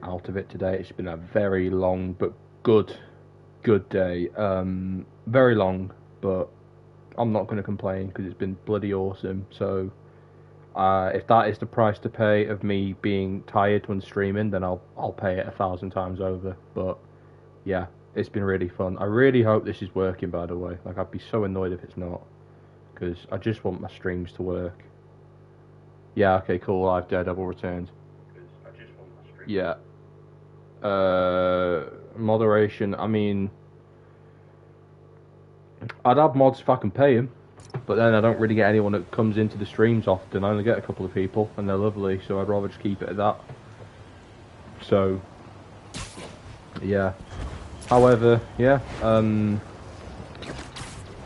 out of it today. It's been a very long but good day. Very long, but I'm not going to complain because it's been bloody awesome. So, if that is the price to pay of me being tired when streaming, then I'll pay it 1,000 times over. But yeah, it's been really fun. I really hope this is working. By the way, like I'd be so annoyed if it's not, because I just want my streams to work. Yeah, okay, cool. Live Daredevil returned. Yeah. Moderation. I mean, I'd have mods if I can pay them, but then I don't really get anyone that comes into the streams often. I only get a couple of people, and they're lovely, so I'd rather just keep it at that. So, yeah. However, yeah.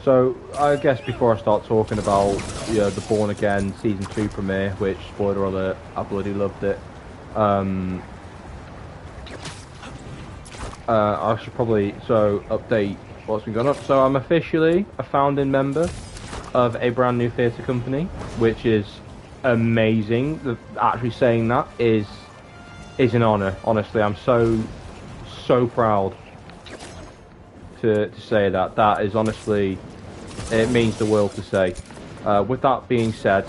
So I guess before I start talking about the Born Again Season 2 premiere, which, spoiler alert, I bloody loved it. I should probably update what's been going on. So I'm officially a founding member of a brand new theatre company, which is amazing. Actually saying that is an honour. Honestly, I'm so proud to say that. That is honestly, it means the world to say. With that being said,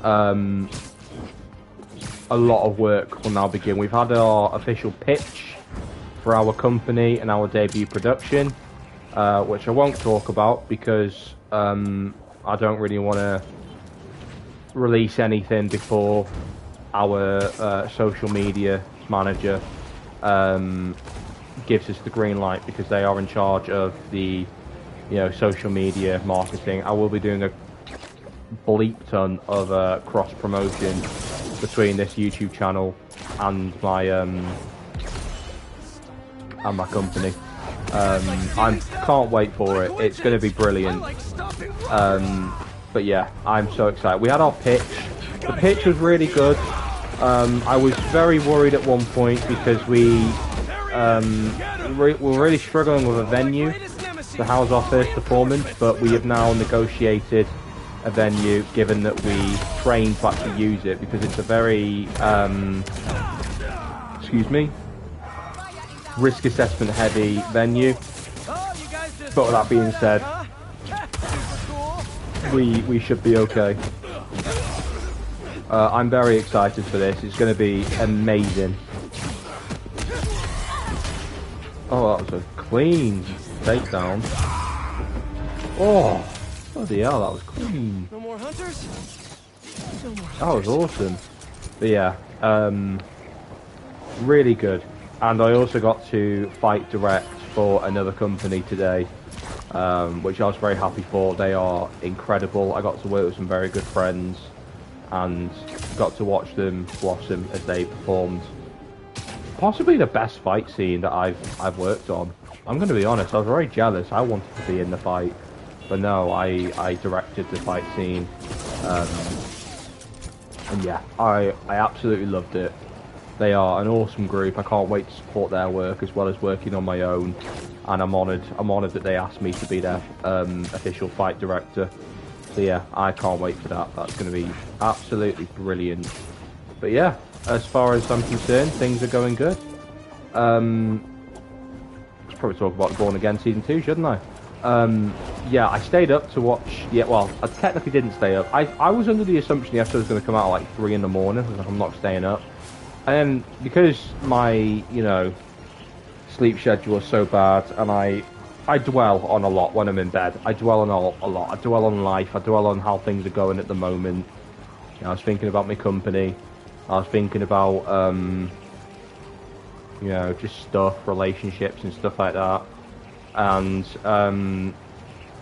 a lot of work will now begin. We've had our official pitch for our company and our debut production, which I won't talk about because I don't really want to release anything before our social media manager gives us the green light, because they are in charge of the social media marketing. I will be doing a bleep ton of cross promotion between this YouTube channel and my company. I can't wait for it. It's going to be brilliant. But yeah, I'm so excited. We had our pitch. The pitch was really good. I was very worried at one point because we were really struggling with a venue to house our first performance, but we have now negotiated a venue, given that we trained to actually use it, because it's a very risk assessment heavy venue. But with that being said, we should be okay. I'm very excited for this. It's going to be amazing. Oh, that was a clean takedown. Oh, bloody hell, that was clean. No more hunters? No more hunters. That was awesome. But yeah, really good. And I also got to fight direct for another company today, which I was very happy for. They are incredible. I got to work with some very good friends and got to watch them blossom as they performed. Possibly the best fight scene that I've worked on. I'm going to be honest, I was very jealous. I wanted to be in the fight, but no, I directed the fight scene. And yeah, I absolutely loved it. They are an awesome group. I can't wait to support their work as well as working on my own. And I'm honoured that they asked me to be their official fight director. So yeah, I can't wait for that. That's going to be absolutely brilliant. But yeah, as far as I'm concerned, things are going good. Let's probably talk about Born Again Season 2, shouldn't I? Yeah, I stayed up to watch... Yeah, well, I technically didn't stay up. I was under the assumption the episode was going to come out at like 3 in the morning. I was like, I'm not staying up. And because my, sleep schedule is so bad, and I dwell on a lot when I'm in bed. I dwell on a lot. I dwell on life. I dwell on how things are going at the moment. I was thinking about my company. I was thinking about, just stuff, relationships and stuff like that. And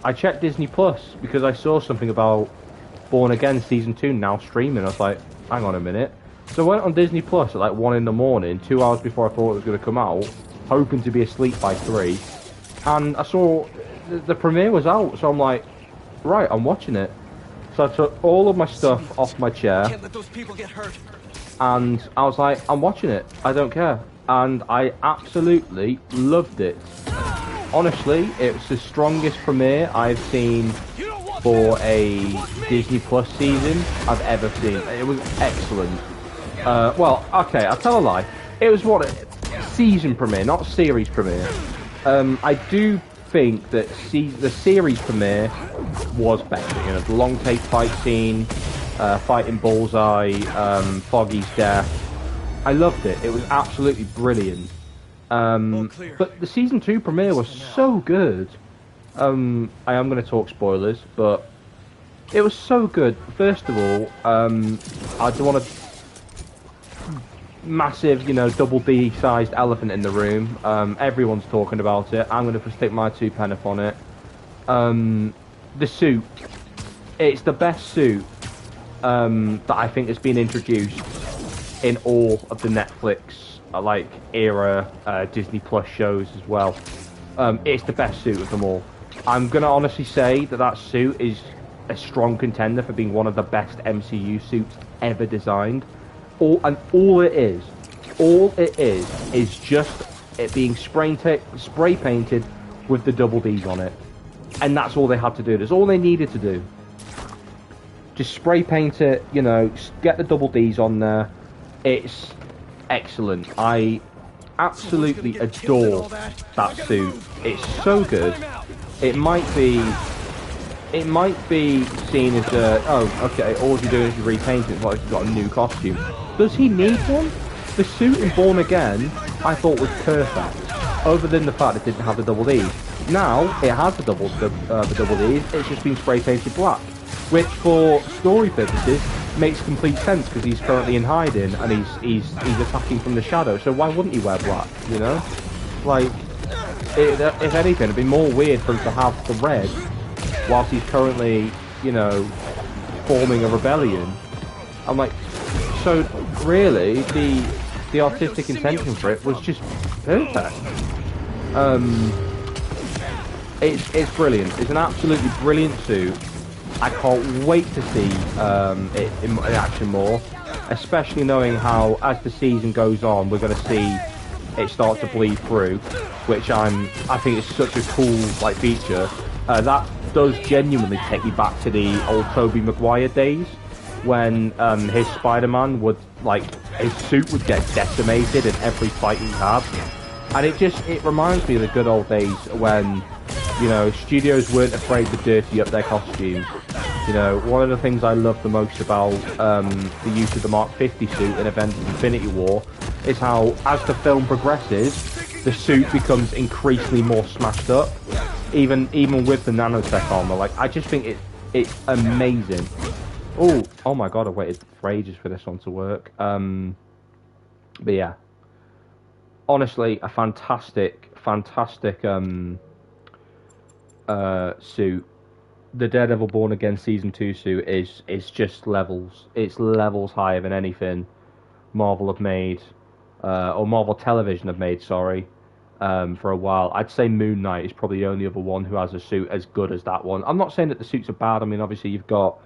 I checked Disney Plus because I saw something about Born Again Season 2 now streaming. I was like, hang on a minute. So I went on Disney Plus at like 1 in the morning, 2 hours before I thought it was going to come out, hoping to be asleep by 3. And I saw the premiere was out, so I'm like, right, I'm watching it. So I took all of my stuff off my chair, Can't let those people get hurt. and I was like, I'm watching it. I don't care. And I absolutely loved it. Honestly, it's the strongest premiere I've seen for a Disney Plus season I've ever seen. It was excellent. Well, okay, I'll tell a lie. It was what season premiere, not series premiere. I do think that the series premiere was better. You know, the long take fight scene, fighting Bullseye, Foggy's death. I loved it. It was absolutely brilliant. But the season 2 premiere was so good. I am going to talk spoilers, but it was so good. First of all, I don't want to massive, you know, double D-sized elephant in the room. Everyone's talking about it. I'm going to stick my 2 pence on it. The suit. It's the best suit that I think has been introduced in all of the Netflix era Disney Plus shows as well. It's the best suit of them all. I'm going to honestly say that suit is a strong contender for being one of the best MCU suits ever designed. All it is just it being spray painted with the double D's on it, and that's all they had to do. That's all they needed to do. Just spray paint it, you know, get the double D's on there. It's excellent. I absolutely adore that suit. It's so good. It might be seen as oh, okay, all you're doing is repainting. It's like he's got a new costume. Does he need one? The suit in Born Again, I thought was perfect, other than the fact it didn't have the double D's. Now it has the double D's. It's just been spray painted black, which for story purposes makes complete sense because he's currently in hiding and he's attacking from the shadow. So why wouldn't he wear black? You know, like if anything, it'd be more weird for him to have the red whilst he's currently, you know, forming a rebellion. I'm like, so really the artistic intention for it was just perfect. It's brilliant. It's an absolutely brilliant suit. I can't wait to see it in action more, especially knowing how, as the season goes on, we're going to see it start to bleed through, which I think is such a cool feature. That does genuinely take me back to the old Tobey Maguire days, when his Spider-Man would, his suit would get decimated in every fight he had, and it reminds me of the good old days when, you know, studios weren't afraid to dirty up their costumes. You know, one of the things I love the most about the use of the Mark 50 suit in Avengers Infinity War is how, as the film progresses, the suit becomes increasingly more smashed up, even with the nanotech armor. I just think it's amazing. Oh my god, I waited for ages for this one to work. But yeah, honestly, a fantastic suit. The Daredevil Born Again Season 2 suit is just levels. It's levels higher than anything Marvel have made, or Marvel Television have made, sorry, for a while. I'd say Moon Knight is probably the only other one who has a suit as good as that one. I'm not saying that the suits are bad. I mean, obviously you've got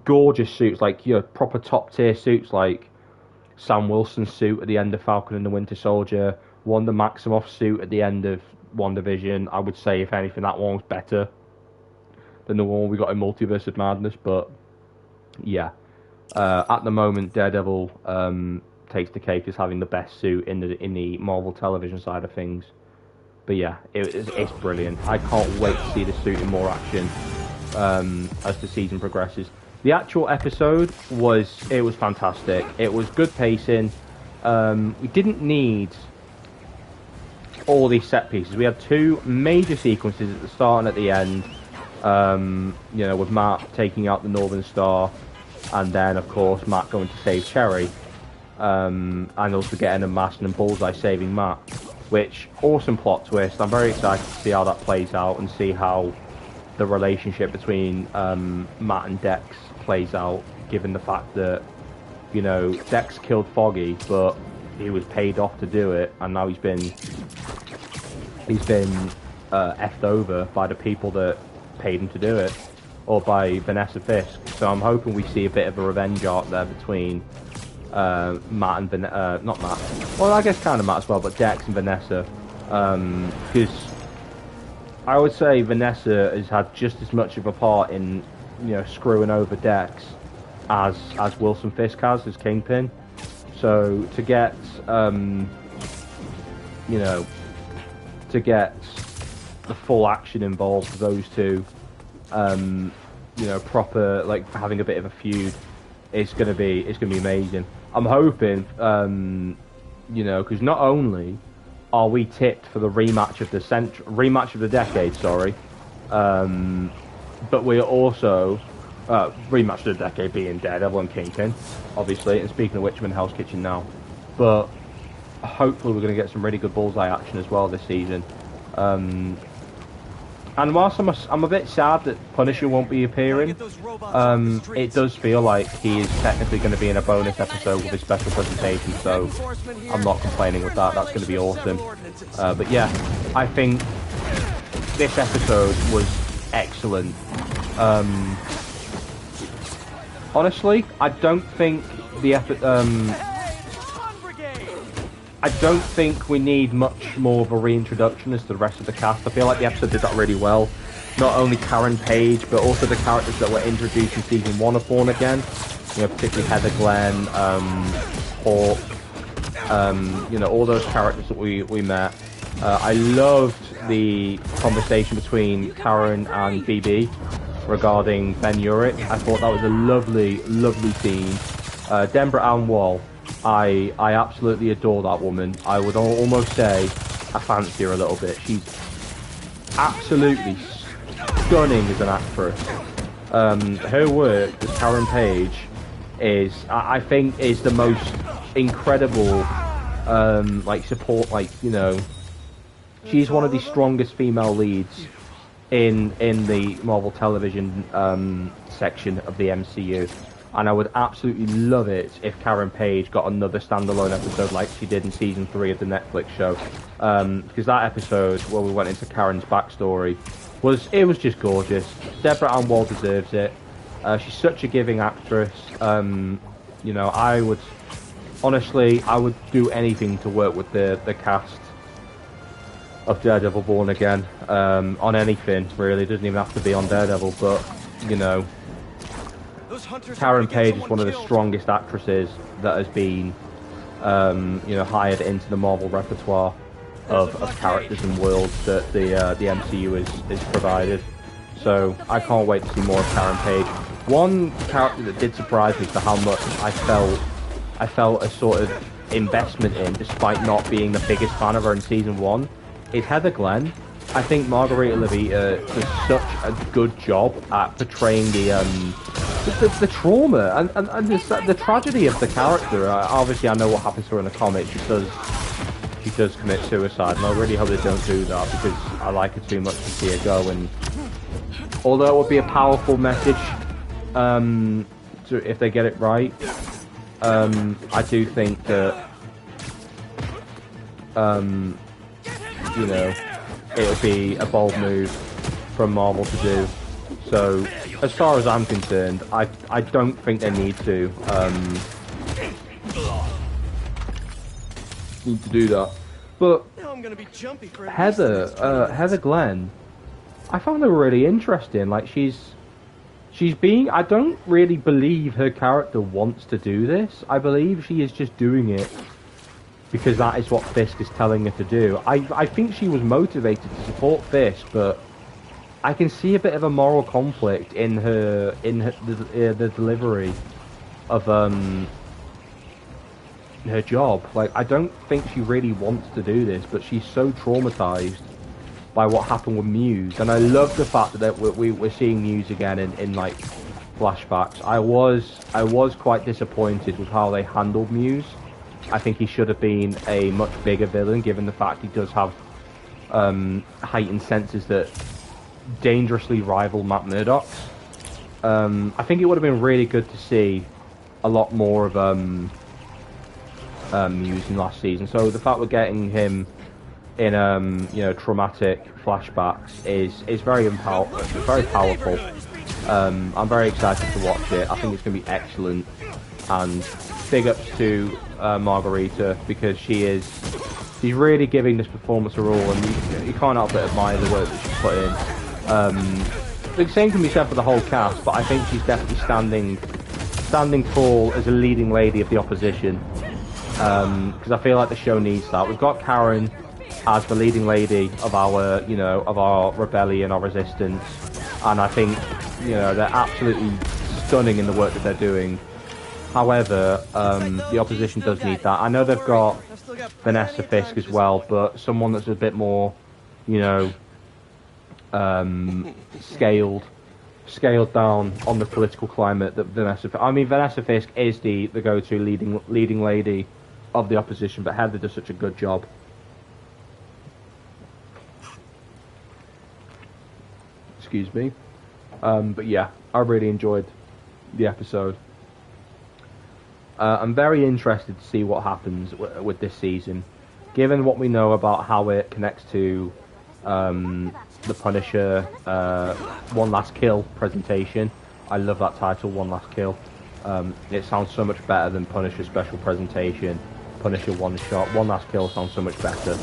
gorgeous suits, proper top tier suits like Sam Wilson's suit at the end of Falcon and the Winter Soldier, Wanda Maximoff's suit at the end of WandaVision. I would say, if anything, that one was better than the one we got in Multiverse of Madness, but yeah. At the moment, Daredevil takes the cake as having the best suit in the Marvel Television side of things. But yeah, it's brilliant. I can't wait to see the suit in more action as the season progresses. The actual episode was fantastic. It was good pacing. We didn't need all these set pieces. We had 2 major sequences at the start and at the end. You know, with Matt taking out the Northern Star, and then of course Matt going to save Cherry, and also getting unmasked and Bullseye saving Matt, which awesome plot twist. I'm very excited to see how that plays out and see how the relationship between Matt and Dex plays out, given the fact that, you know, Dex killed Foggy, but he was paid off to do it, and now he's been effed over by the people that paid him to do it, or by Vanessa Fisk. So I'm hoping we see a bit of a revenge arc there between Matt and not Matt, well, I guess kind of Matt as well, but Dex and Vanessa, because I would say Vanessa has had just as much of a part in, you know, screwing over Dex as Wilson Fisk has as Kingpin. So to get, you know, to get the full action involved with those two, you know, proper, like having a bit of a feud, it's gonna be amazing. I'm hoping, you know, because not only are we tipped for the rematch of the decade, sorry, but we are also rematch of the decade being Daredevil and Kingpin, obviously. And speaking of which, I'm in Hell's Kitchen now, but hopefully we're going to get some really good bullseye action as well this season. And whilst I'm a bit sad that Punisher won't be appearing, it does feel like he is technically going to be in a bonus episode with a special presentation, so I'm not complaining with that. That's going to be awesome. But yeah, I think this episode was excellent. Honestly, I don't think I don't think we need much more of a reintroduction as to the rest of the cast. I feel like the episode did that really well. Not only Karen Page, but also the characters that were introduced in season 1 of Born Again. You know, particularly Heather Glenn, Hawk, you know, all those characters that we met. I loved the conversation between Karen and BB regarding Ben Urich. I thought that was a lovely, lovely scene. Deborah Ann Wall. I absolutely adore that woman. I would almost say I fancy her a little bit. She's absolutely stunning as an actress. Her work as Karen Page is, I think, is the most incredible, like, support, like, you know, she's one of the strongest female leads in the Marvel Television section of the MCU. And I would absolutely love it if Karen Page got another standalone episode like she did in season 3 of the Netflix show. Because that episode where we went into Karen's backstory was just gorgeous. Deborah Ann Wall deserves it. She's such a giving actress. You know, I would do anything to work with the cast of Daredevil Born Again, on anything really. It doesn't even have to be on Daredevil, but you know, Karen Page is one of the strongest actresses that has been, you know, hired into the Marvel repertoire of characters and worlds that the MCU is provided. So I can't wait to see more of Karen Page. One character that did surprise me for how much I felt a sort of investment in, despite not being the biggest fan of her in season 1, is Heather Glenn. I think Margarita Levita does such a good job at portraying the trauma and the tragedy of the character. Obviously, I know what happens to her in the comics. She does commit suicide, and I really hope they don't do that because I like her too much to see her go. And although it would be a powerful message, if they get it right, I do think that, you know, it'll be a bold move from Marvel to do. So, as far as I'm concerned, I don't think they need to do that. But Heather Glenn, I found her really interesting. Like she's being. I don't really believe her character wants to do this. I believe she is just doing it because that is what Fisk is telling her to do. I think she was motivated to support Fisk, but I can see a bit of a moral conflict in the delivery of her job. Like, I don't think she really wants to do this, but she's so traumatized by what happened with Muse, and I love the fact that we're seeing Muse again in like flashbacks. I was quite disappointed with how they handled Muse. I think he should have been a much bigger villain, given the fact he does have heightened senses that dangerously rival Matt Murdock's. I think it would have been really good to see a lot more of Muse in last season. So the fact we're getting him in you know, traumatic flashbacks is very powerful. I'm very excited to watch it. I think it's going to be excellent, and big ups to Margarita, because she's really giving this performance a all, and you can't help but admire the work that she's put in. The same can be said for the whole cast, but I think she's definitely standing tall as a leading lady of the opposition. because I feel like the show needs that. We've got Karen as the leading lady of our, of our rebellion, our resistance, and I think, they're absolutely stunning in the work that they're doing. However, the opposition does need that. I know they've got Vanessa Fisk as well, but someone that's a bit more, scaled down on the political climate that Vanessa Fisk is the go-to leading lady of the opposition, but Heather does such a good job. Excuse me. But yeah, I really enjoyed the episode. I'm very interested to see what happens with this season, given what we know about how it connects to the Punisher One Last Kill presentation. I love that title, One Last Kill. It sounds so much better than Punisher Special Presentation, Punisher One Shot. One Last Kill sounds so much better.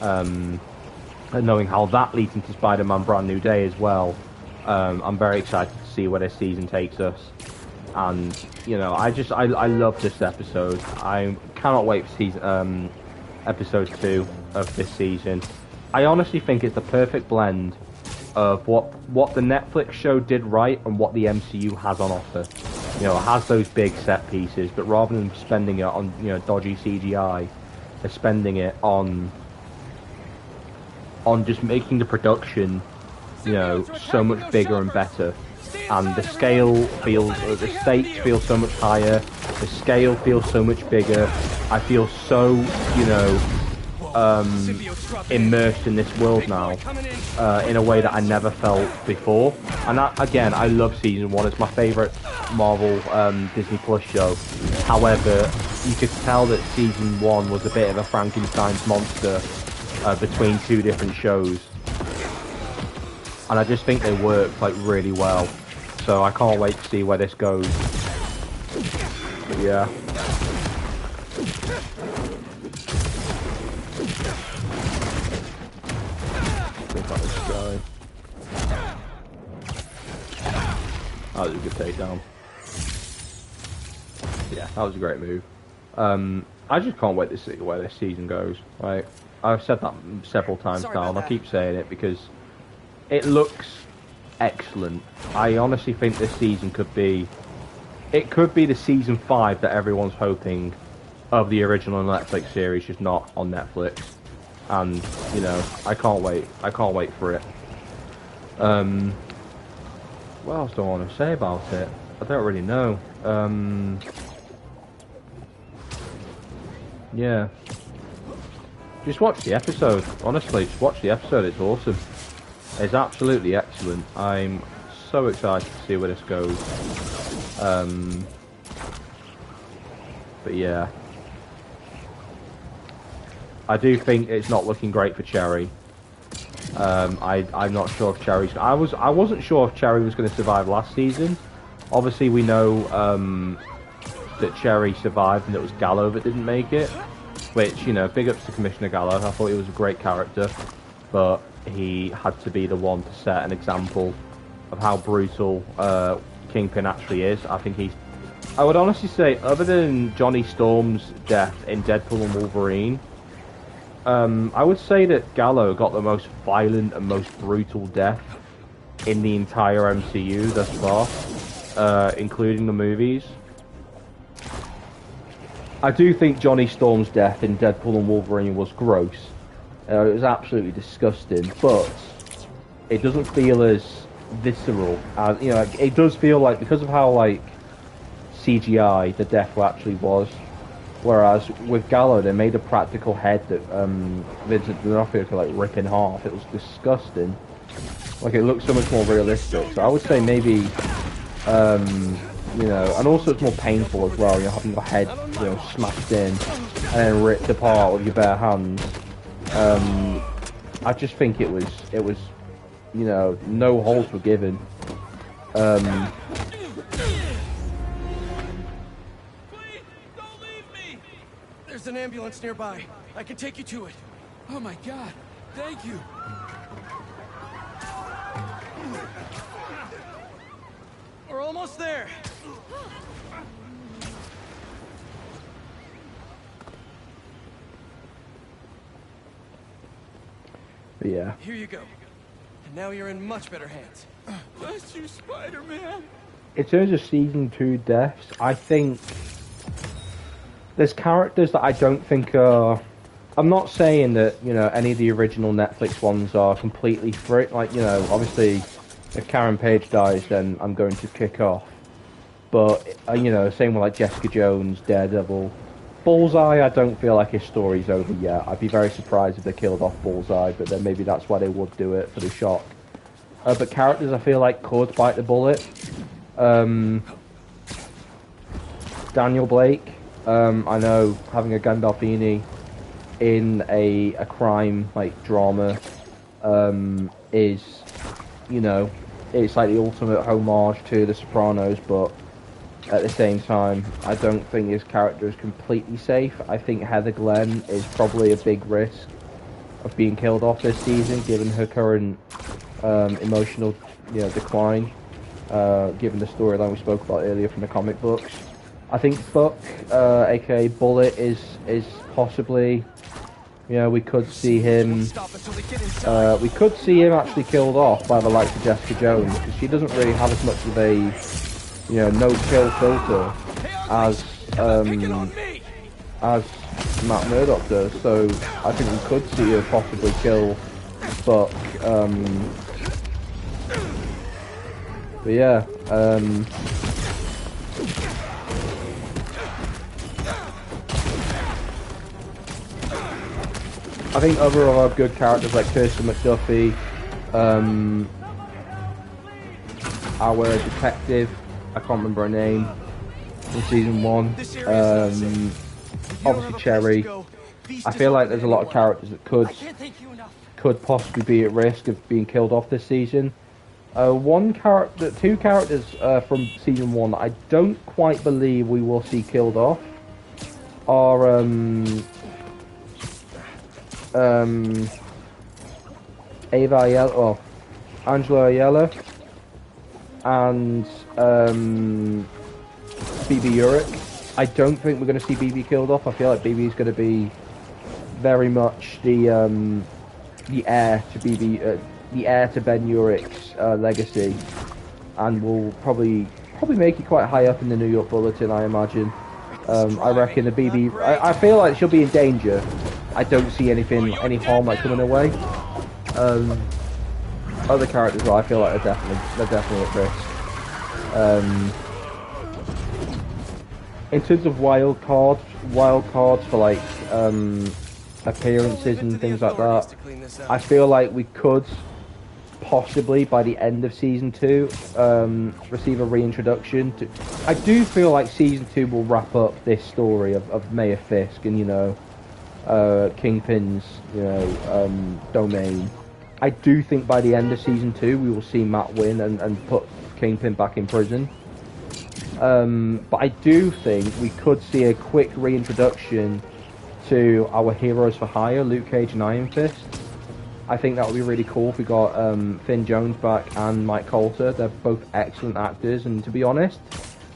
And knowing how that leads into Spider-Man Brand New Day as well, I'm very excited to see where this season takes us. And I love this episode. I cannot wait for episode 2 of this season. I honestly think it's the perfect blend of what the Netflix show did right and what the MCU has on offer. It has those big set pieces, but rather than spending it on dodgy CGI, they're spending it on just making the production so much bigger and better. And the stakes feel so much higher, the scale feels so much bigger. I feel so, immersed in this world now, in a way that I never felt before. And again, I love season 1, it's my favourite Marvel Disney Plus show. However, you could tell that season 1 was a bit of a Frankenstein's monster between two different shows. And I just think they work really well. So I can't wait to see where this goes. But yeah. Think about this guy. That was a good takedown. Yeah, that was a great move. I just can't wait to see where this season goes. Right? I've said that several times now, and I keep saying it because it looks excellent. I honestly think this season could be the season 5 that everyone's hoping of the original Netflix series, just not on Netflix. And I can't wait for it. What else do I want to say about it? I don't really know. Yeah, just watch the episode. Honestly, just watch the episode. It's awesome. It's absolutely excellent. I'm so excited to see where this goes. But yeah, I do think it's not looking great for Cherry. I'm not sure if Cherry's. I wasn't sure if Cherry was going to survive last season. Obviously, we know that Cherry survived, and it was Gallo that didn't make it. Which, big ups to Commissioner Gallo. I thought he was a great character, but he had to be the one to set an example of how brutal Kingpin actually is. I would honestly say, other than Johnny Storm's death in Deadpool and Wolverine, I would say that Gallo got the most violent and most brutal death in the entire MCU thus far, including the movies. I do think Johnny Storm's death in Deadpool and Wolverine was gross. It was absolutely disgusting, but it doesn't feel as visceral. It does feel like, because of how CGI the death actually was. Whereas with Gallo, they made a practical head that Vincent D'Onofrio could rip in half. It was disgusting. It looked so much more realistic. So I would say maybe, and also it's more painful as well. Having your head, smashed in and then ripped apart with your bare hands. I just think it was, no holds were given. Please, don't leave me! There's an ambulance nearby. I can take you to it. Oh my god, thank you. We're almost there. yeah. Here you go. And now you're in much better hands. Bless you, Spider-Man. In terms of season 2 deaths, I think there's characters that I don't think are. I'm not saying that, you know, any of the original Netflix ones are completely free. Like, you know, obviously, if Karen Page dies, then I'm going to kick off. But, you know, same with like Jessica Jones, Daredevil. Bullseye, I don't feel like his story's over yet. I'd be very surprised if they killed off Bullseye, but then maybe that's why they would do it, for the shock. But characters I feel like could bite the bullet. Daniel Blake, I know having a Gandolfini in a crime like drama is, you know, it's like the ultimate homage to The Sopranos, but at the same time I don't think his character is completely safe. I think Heather Glenn is probably a big risk of being killed off this season given her current emotional, you know, decline, given the storyline we spoke about earlier from the comic books. I think Buck, aka Bullet, is possibly, you know, we could see him actually killed off by the likes of Jessica Jones, because she doesn't really have as much of a, you know, no-kill filter as Matt Murdock does. So I think we could see her possibly kill Buck. But yeah, I think other good characters like Kirsten McDuffie, our detective, I can't remember her name, in season 1, obviously Cherry. I feel like there's a lot of characters that could possibly be at risk of being killed off this season. Two characters from season 1 that I don't quite believe we will see killed off are Angela Ayala and BB Urick. I don't think we're going to see BB killed off. I feel like BB is going to be very much the heir to BB, the heir to Ben Urick's legacy, and will probably make it quite high up in the New York Bulletin, I imagine. I reckon the BB. I feel like she'll be in danger. I don't see any harm like coming away. Other characters, well, I feel like they're definitely at risk. In terms of wild cards for like appearances and things like that, I feel like we could possibly by the end of season 2 receive a reintroduction to. I do feel like season 2 will wrap up this story of Mayor Fisk and, you know, Kingpin's, you know, domain. I do think by the end of season 2 we will see Matt win and put Kingpin back in prison. But I do think we could see a quick reintroduction to our heroes for hire, Luke Cage and Iron Fist. I think that would be really cool if we got Finn Jones back and Mike Colter. They're both excellent actors, and to be honest,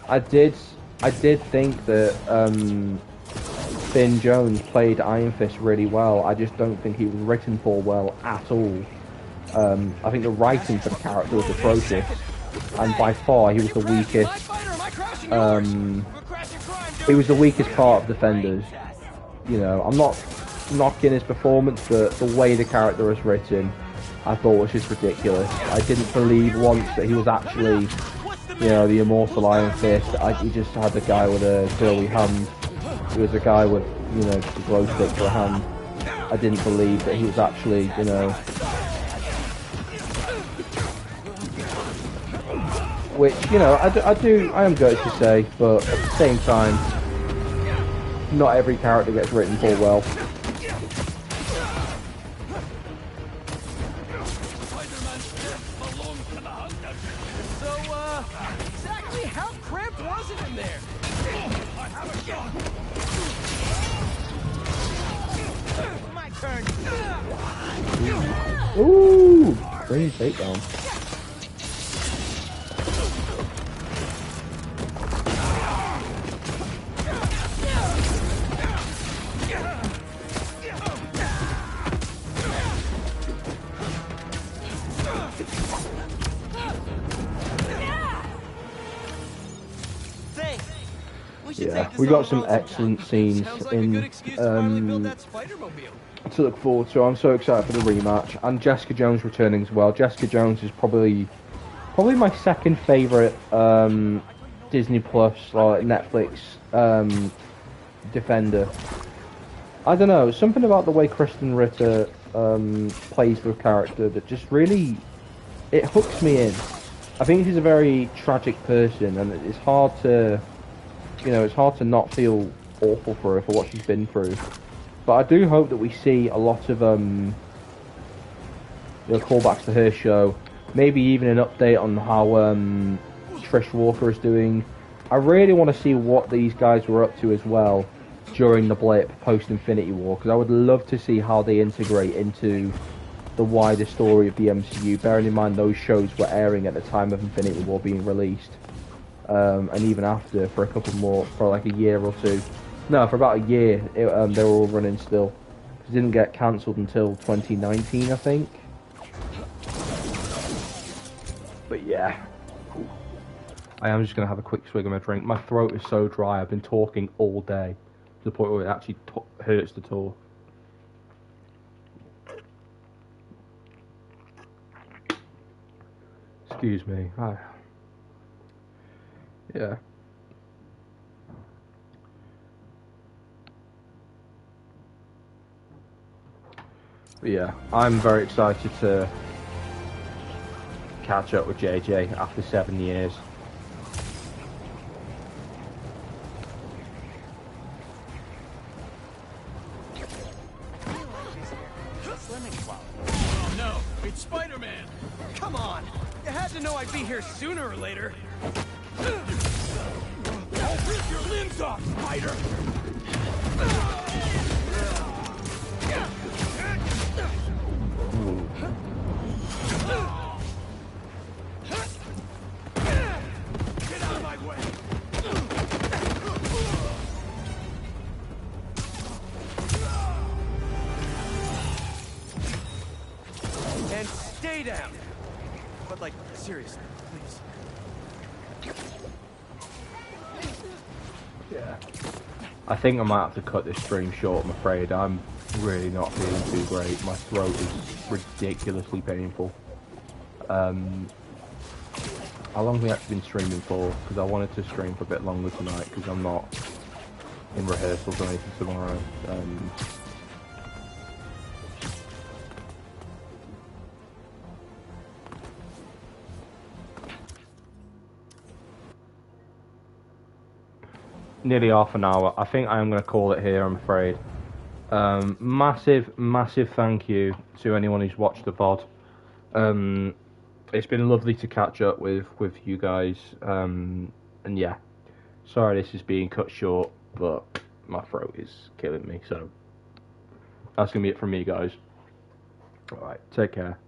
I did think that Finn Jones played Iron Fist really well. I just don't think he was written for well at all. I think the writing for the character was atrocious, and by far he was the weakest. He was the weakest part of Defenders. You know, I'm not knocking his performance, but the way the character was written, I thought was just ridiculous. I didn't believe once that he was actually, you know, the immortal Iron Fist. He just had the guy with a curly hand. He was a guy with, you know, just a glow stick for a hand. I didn't believe that he was actually, you know. Which, you know, I am going to say, but at the same time, not every character gets written for well. Exactly how cramped was it in there? My turn. Ooh, clean takedown. We got some excellent scenes Sounds like a good in excuse to finally build that Spider-Mobile. to look forward to. I'm so excited for the rematch, and Jessica Jones returning as well. Jessica Jones is probably my second favorite Disney Plus or Netflix Defender. I don't know, something about the way Kristen Ritter plays the character that just really it hooks me in. I think she's a very tragic person, and it's hard to, it's hard to not feel awful for her for what she's been through. But I do hope that we see a lot of callbacks to her show. Maybe even an update on how Trish Walker is doing. I really want to see what these guys were up to as well during the blip post Infinity War, because I would love to see how they integrate into the wider story of the MCU, bearing in mind those shows were airing at the time of Infinity War being released, and even after for a couple more, for like a year or two. No, for about a year they were all running still. It didn't get cancelled until 2019, I think. But yeah, I am just going to have a quick swig of my drink. My throat is so dry, I've been talking all day, to the point where it actually hurts to talk. Excuse me. Yeah. But yeah, I'm very excited to catch up with JJ after 7 years. Oh no, it's Spider-Man! Come on! You had to know I'd be here sooner or later. I'll rip your limbs off, Spider! Get out of my way! And stay down! But like, seriously, please. Yeah. I think I might have to cut this stream short, I'm afraid. I'm really not feeling too great. My throat is ridiculously painful. How long have we actually been streaming for? Because I wanted to stream for a bit longer tonight, because I'm not in rehearsals or anything tomorrow. Nearly half an hour. I think I am going to call it here, I'm afraid. Massive thank you to anyone who's watched the VOD. It's been lovely to catch up with you guys. And yeah, sorry this is being cut short, but my throat is killing me. So that's going to be it from me, guys. Alright, take care.